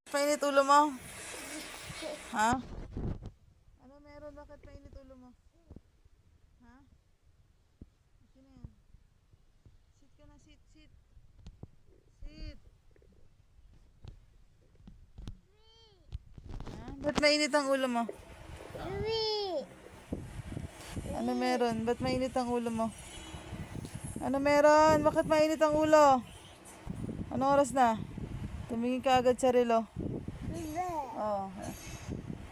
Mainit ulo mo? Ha? Ano meron? Bakit mainit ulo mo? Ha? Sino yan? Sit ka na, sit, sit. Sit. Ha? Ba't mainit ang ulo mo? Ano meron? Ba't mainit ang ulo mo? Ano meron? Bakit mainit ang ulo? Anong oras na? Tumingin ka agad sa relo. Oh,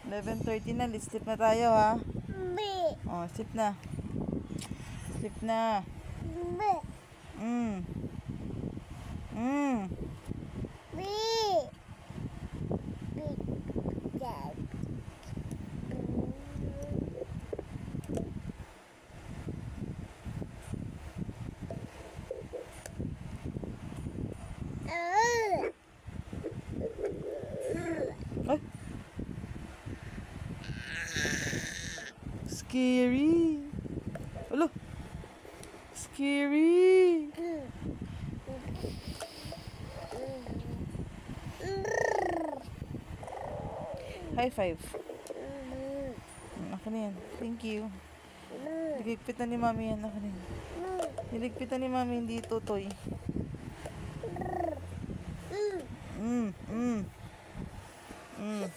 11:30 na. Let's sleep na tayo, ha? Oh, sleep na. Sleep na. Mm. Mm. Ay. Scary. Alo. Scary. High five. Ako na yan. Thank you. Niligpit na ni mami yan. Ako na yan. Niligpit na ni mami, hindi tutoy. Mm, mm. Mm.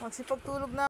Magsipagtulog na.